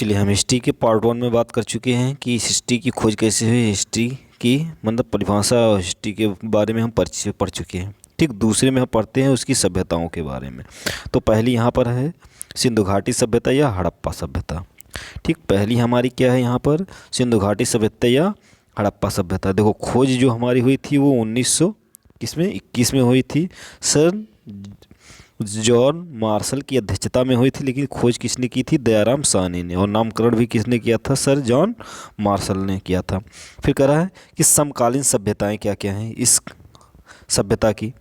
चलिए, हम हिस्ट्री के पार्ट 1 में बात कर चुके हैं कि इस हिस्ट्री की खोज कैसे हुई। हिस्ट्री की मतलब परिभाषा और हिस्ट्री के बारे में हम परिचय पढ़ चुके हैं। ठीक, दूसरे में हम पढ़ते हैं उसकी सभ्यताओं के बारे में। तो पहली यहाँ पर है सिंधु घाटी सभ्यता या हड़प्पा सभ्यता। ठीक, पहली हमारी क्या है यहाँ पर, सिंधु घाटी सभ्यता या हड़प्पा सभ्यता। देखो, खोज जो हमारी हुई थी वो 1900 किसमें 21 में हुई थी। सर जॉन मार्शल की अध्यक्षता में हुई थी, लेकिन खोज किसने की थी, दयाराम साहनी ने। और नामकरण भी किसने किया था, सर जॉन मार्शल ने किया था। फिर कह रहा है कि समकालीन सभ्यताएं क्या क्या हैं इस सभ्यता की।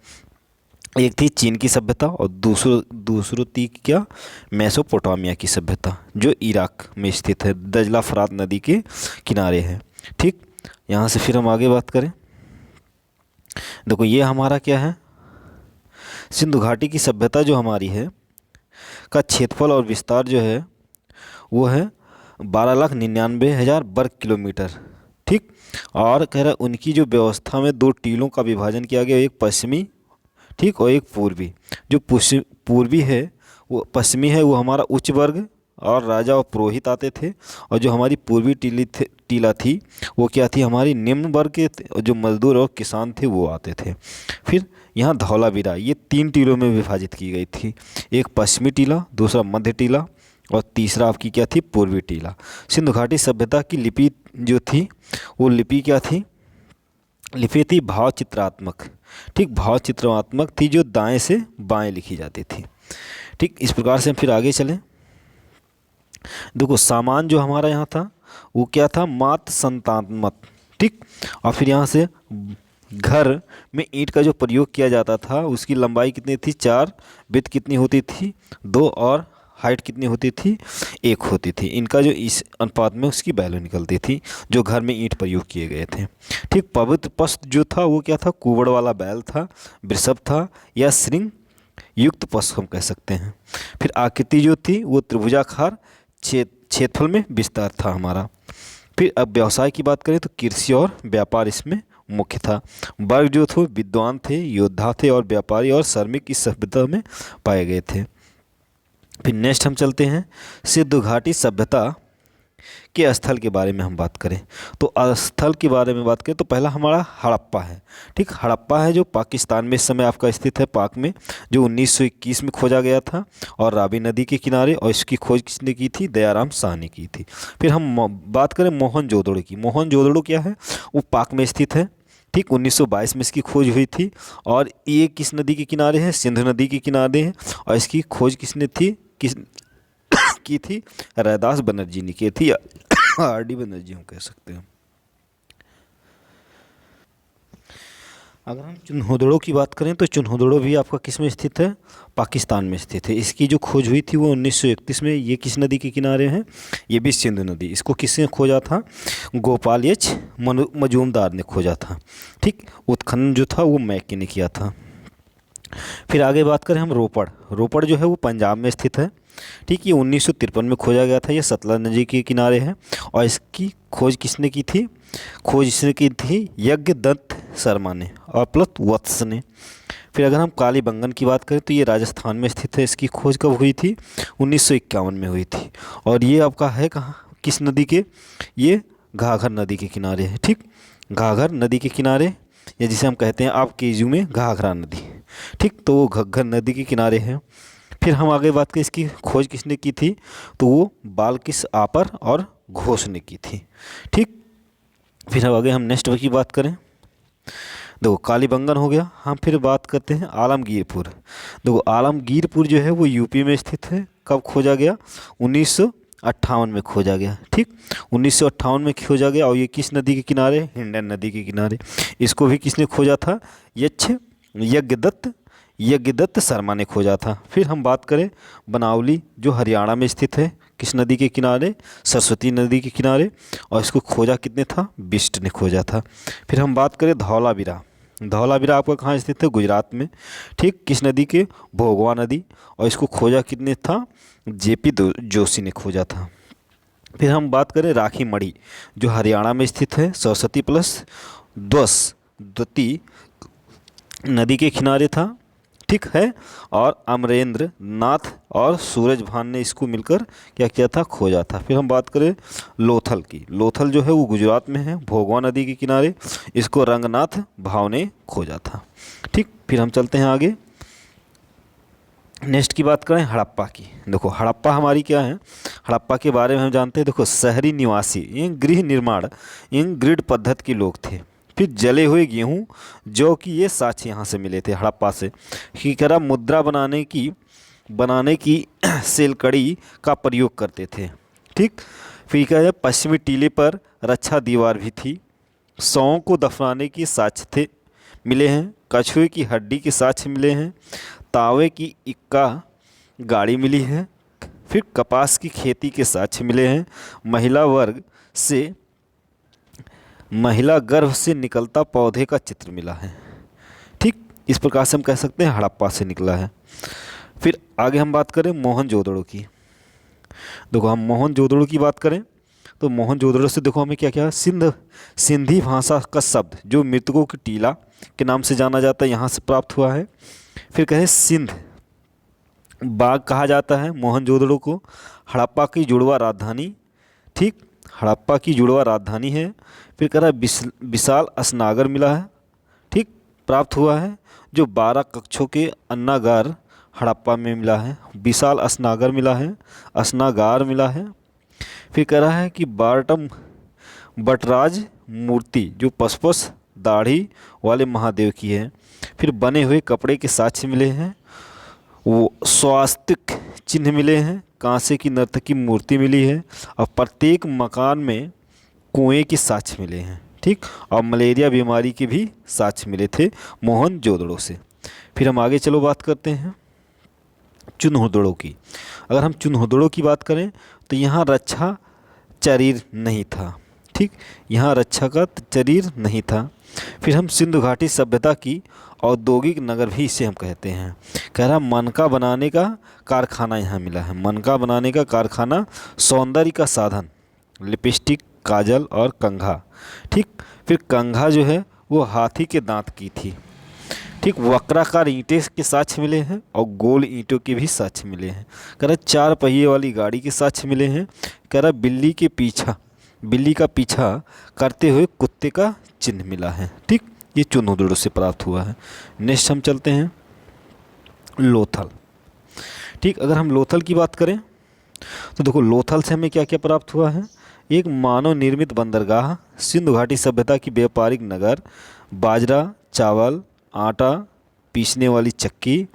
एक थी चीन की सभ्यता और दूसरी थी क्या, मेसोपोटामिया की सभ्यता, जो इराक में स्थित है, दजला फरात नदी के किनारे है। ठीक, यहाँ से फिर हम आगे बात करें। देखो, ये हमारा क्या है, सिंधु घाटी की सभ्यता जो हमारी है का क्षेत्रफल और विस्तार जो है वो है 12,99,000 वर्ग किलोमीटर। ठीक, और कह रहा है उनकी जो व्यवस्था में दो टीलों का विभाजन किया गया, एक पश्चिमी, ठीक, और एक पूर्वी। जो पूर्वी है वो पश्चिमी है, वो हमारा उच्च वर्ग और राजा और पुरोहित आते थे। और जो हमारी पूर्वी टीला थी वो क्या थी, हमारी निम्न वर्ग के जो मजदूर और किसान थे वो आते थे। फिर यहाँ धौलावीरा, ये 3 टीलों में विभाजित की गई थी। एक पश्चिमी टीला, दूसरा मध्य टीला और तीसरा आपकी क्या थी, पूर्वी टीला। सिंधु घाटी सभ्यता की लिपि जो थी वो लिपि क्या थी, लिपि थी भाव चित्रात्मक। ठीक, भाव चित्रात्मक थी, जो दाएं से बाएं लिखी जाती थी। ठीक, इस प्रकार से हम फिर आगे चलें। देखो, सामान जो हमारा यहाँ था वो क्या था, मात्र संतात्मक। ठीक, और फिर यहाँ से घर में ईंट का जो प्रयोग किया जाता था उसकी लंबाई कितनी थी, 4, विड्थ कितनी होती थी, 2, और हाइट कितनी होती थी, 1 होती थी। इनका जो इस अनुपात में उसकी वैल्यू निकलती थी जो घर में ईंट प्रयोग किए गए थे। ठीक, पवित्र पशु जो था वो क्या था, कुवड़ वाला बैल था, वृषभ था, या श्रृंग युक्त पशु हम कह सकते हैं। फिर आकृति जो थी वो त्रिभुजाकार क्षेत्रफल में विस्तार था हमारा। फिर अब व्यवसाय की बात करें तो कृषि और व्यापार इसमें मुख्य था। वर्ग जो थे विद्वान थे, योद्धा थे और व्यापारी और श्रमिक इस सभ्यता में पाए गए थे। फिर नेक्स्ट हम चलते हैं सिंधु घाटी सभ्यता के स्थल के बारे में हम बात करें तो स्थल के बारे में बात करें तो पहला हमारा हड़प्पा है। ठीक, हड़प्पा है जो पाकिस्तान में इस समय आपका स्थित है, पाक में, जो 1921 में खोजा गया था और रावी नदी के किनारे। और इसकी खोज किसने की थी, दयाराम साहनी की थी। फिर हम बात करें मोहनजोदड़ो की। मोहनजोदड़ो क्या है, वो पाक में स्थित है। ठीक, 1922 में इसकी खोज हुई थी। और ये किस नदी के किनारे है, सिंधु नदी के किनारे है। और इसकी खोज किसने थी, किस की थी, रैदास बनर्जी ने की थी, आर.डी. बनर्जी हम कह सकते हैं। अगर हम चुन्होदड़ो की बात करें तो चुन्होदड़ो भी आपका किस में स्थित है, पाकिस्तान में स्थित है। इसकी जो खोज हुई थी वो 1931 में। ये किस नदी के किनारे हैं, ये भी सिंधु नदी। इसको किसने खोजा था, गोपाल एच मजूमदार ने खोजा था। ठीक, उत्खनन जो था वो मैकी ने किया था। फिर आगे बात करें हम रोपड़ जो है वो पंजाब में स्थित है। ठीक, ये 1953 में खोजा गया था। ये सतलज नदी के किनारे है। और इसकी खोज किसने की थी, खोज इसने की थी यज्ञदत्त शर्मा ने और प्लस वत्स ने। फिर अगर हम कालीबंगन की बात करें तो ये राजस्थान में स्थित है। इसकी खोज कब हुई थी, 1951 में हुई थी। और ये आपका है कहाँ, किस नदी के, ये घाघर नदी के किनारे है। ठीक, घाघर नदी के किनारे, या जिसे हम कहते हैं आप केजू में घाघरा नदी। ठीक, तो वो घग्घर नदी के किनारे है। फिर हम आगे बात करें इसकी खोज किसने की थी, तो वो बालकिस आपर और घोष ने की थी। ठीक, फिर अब आगे हम नेक्स्ट की बात करें। देखो, कालीबंगन हो गया। हम फिर बात करते हैं आलमगीरपुर। देखो, आलमगीरपुर जो है वो यूपी में स्थित है। कब खोजा गया, 1958 में खोजा गया। ठीक, 1958 में खोजा गया। और ये किस नदी के किनारे, हिंडन नदी के किनारे। इसको भी किसने खोजा था, यज्ञदत्त शर्मा ने खोजा था। फिर हम बात करें बनावली जो हरियाणा में स्थित है, किस नदी के किनारे, सरस्वती नदी के किनारे। और इसको खोजा कितने था, बिष्ट ने खोजा था। फिर हम बात करें धौलावीरा आपका कहाँ स्थित है, गुजरात में। ठीक, किस नदी के, भोगवा नदी। और इसको खोजा कितने था, जेपी जोशी ने खोजा था। फिर हम बात करें राखी मढ़ी जो हरियाणा में स्थित है, सरस्वती प्लस द्वती नदी के किनारे था। ठीक है। और अमरेंद्र नाथ और सूरज भान ने इसको मिलकर क्या किया था, खोजा था। फिर हम बात करें लोथल की। लोथल जो है वो गुजरात में है, भोगवा नदी के किनारे। इसको रंगनाथ भाव ने खोजा था। ठीक, फिर हम चलते हैं आगे। नेक्स्ट की बात करें हड़प्पा की। देखो हड़प्पा हमारी क्या है, हड़प्पा के बारे में हम जानते हैं। देखो शहरी निवासी, ये गृह निर्माण, ये ग्रिड पद्धति के लोग थे। फिर जले हुए गेहूँ जौ की ये साक्ष्य यहाँ से मिले थे हड़प्पा से। हीकरा मुद्रा बनाने की सेलकड़ी का प्रयोग करते थे। ठीक, फिर क्या है, पश्चिमी टीले पर रक्षा दीवार भी थी। शवों को दफनाने की साक्ष्य थे मिले हैं। कछुए की हड्डी के साक्ष्य मिले हैं। तावे की इक्का गाड़ी मिली है। फिर कपास की खेती के साक्ष्य मिले हैं। महिला गर्भ से निकलता पौधे का चित्र मिला है। ठीक, इस प्रकार से हम कह सकते हैं हड़प्पा से निकला है। फिर आगे हम बात करें मोहनजोदड़ो की। देखो हम मोहनजोदड़ो की बात करें तो मोहनजोदड़ो से देखो हमें क्या क्या, सिंधी भाषा का शब्द जो मृतकों की टीला के नाम से जाना जाता है, यहाँ से प्राप्त हुआ है। फिर कहें सिंध बाग कहा जाता है मोहनजोदड़ो को। हड़प्पा की जुड़वा राजधानी, ठीक, हड़प्पा की जुड़वा राजधानी है। फिर कह रहा है विशाल स्नागर मिला है, ठीक, प्राप्त हुआ है। जो 12 कक्षों के अन्नागार हड़प्पा में मिला है। विशाल स्नागर मिला है, स्नागार मिला है। फिर कह रहा है कि बारटम बटराज मूर्ति जो पसपस दाढ़ी वाले महादेव की है। फिर बने हुए कपड़े के साक्ष्य मिले हैं। वो स्वास्तिक चिन्ह मिले हैं। कांसे की नर्तकी मूर्ति मिली है। और प्रत्येक मकान में कुएं के साक्ष्य मिले हैं। ठीक, और मलेरिया बीमारी के भी साक्ष्य मिले थे मोहनजोदड़ो से। फिर हम आगे चलो बात करते हैं चुनहुदड़ो की। अगर हम चुनहुदड़ो की बात करें तो यहाँ रक्षा चरीर नहीं था। ठीक, यहाँ रक्षा का चरीर नहीं था। फिर हम सिंधु घाटी सभ्यता की औद्योगिक नगर भी इसे हम कहते हैं। कह रहा मनका बनाने का कारखाना यहाँ मिला है। मनका बनाने का कारखाना, सौंदर्य का साधन, लिपस्टिक, काजल और कंघा। ठीक, फिर कंघा जो है वो हाथी के दांत की थी। ठीक, वक्राकार ईंटें के साक्ष्य मिले हैं और गोल ईंटों के भी साक्ष्य मिले हैं। कह रहा 4 पहिए वाली गाड़ी के साक्ष्य मिले हैं। कह रहा बिल्ली का पीछा करते हुए कुत्ते का चिन्ह मिला है। ठीक, ये चुनहुदड़ो से प्राप्त हुआ है। नेक्स्ट हम चलते हैं लोथल। ठीक, अगर हम लोथल की बात करें तो देखो लोथल से हमें क्या क्या प्राप्त हुआ है। एक मानव निर्मित बंदरगाह, सिंधु घाटी सभ्यता की व्यापारिक नगर, बाजरा, चावल, आटा पीसने वाली चक्की।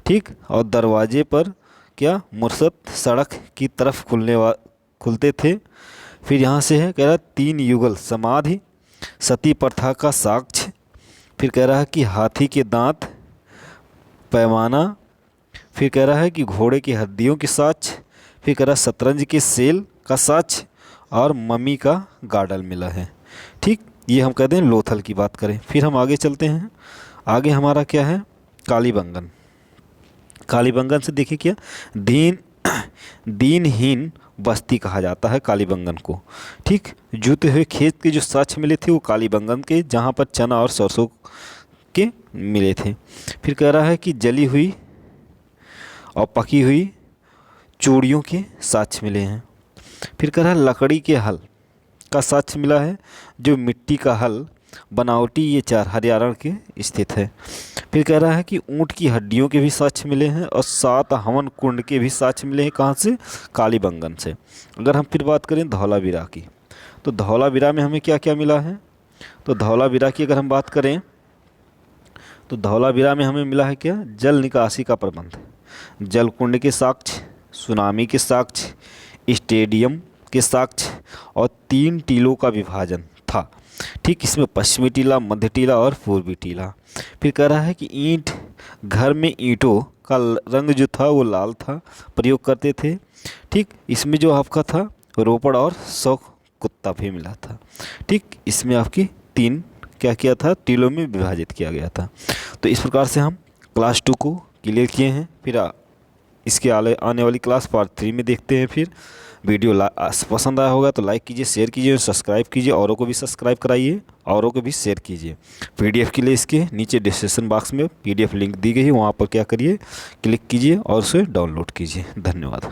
ठीक, और दरवाजे पर क्या मुर्शद सड़क की तरफ खुलते थे। फिर यहाँ से है कह रहा 3 युगल समाधि, सती प्रथा का साक्ष्य। फिर कह रहा है कि हाथी के दांत, पैमाना। फिर कह रहा है कि घोड़े की हड्डियों के साक्ष्य। फिर कह रहा शतरंज के सेल का साक्ष्य और मम्मी का गार्डल मिला है। ठीक, ये हम कहते हैं लोथल की बात करें। फिर हम आगे चलते हैं। आगे हमारा क्या है, कालीबंगन। कालीबंगन से देखिए क्या, दीनहीन बस्ती कहा जाता है कालीबंगन को। ठीक, जूते हुए खेत के जो साक्ष्य मिले थे वो कालीबंगन के, जहाँ पर चना और सरसों के मिले थे। फिर कह रहा है कि जली हुई और पकी हुई चूड़ियों के साक्ष्य मिले हैं। फिर कह रहा है लकड़ी के हल का साक्ष्य मिला है। जो मिट्टी का हल बनावटी, ये 4 हरियाणा के स्थित है। फिर कह रहा है कि ऊँट की हड्डियों के भी साक्ष्य मिले हैं और 7 हवन कुंड के भी साक्ष्य मिले हैं। कहाँ से, कालीबंगन से। अगर हम फिर बात करें धौलावीरा की तो धौलावीरा में हमें क्या क्या मिला है। तो धौलावीरा की अगर हम बात करें तो धौलावीरा में हमें मिला है क्या, जल निकासी का प्रबंध, जल कुंड के साक्ष्य, सुनामी के साक्ष्य, स्टेडियम के साक्ष्य और 3 टीलों का विभाजन था। ठीक, इसमें पश्चिमी टीला, मध्य टीला और पूर्वी टीला। फिर कह रहा है कि घर में ईंटों का रंग जो था वो लाल था, प्रयोग करते थे। ठीक, इसमें जो आपका था रोपड़ और 100 कुत्ता भी मिला था। ठीक, इसमें आपकी 3 क्या किया था, टीलों में विभाजित किया गया था। तो इस प्रकार से हम क्लास 2 को क्लियर किए हैं। फिर इसके आने वाली क्लास पार्ट 3 में देखते हैं। फिर वीडियो पसंद आया होगा तो लाइक कीजिए, शेयर कीजिए, सब्सक्राइब कीजिए, औरों को भी सब्सक्राइब कराइए, औरों को भी शेयर कीजिए। पीडीएफ के लिए इसके नीचे डिस्क्रिप्शन बॉक्स में पीडीएफ लिंक दी गई है, वहाँ पर क्या करिए, क्लिक कीजिए और उसे डाउनलोड कीजिए। धन्यवाद।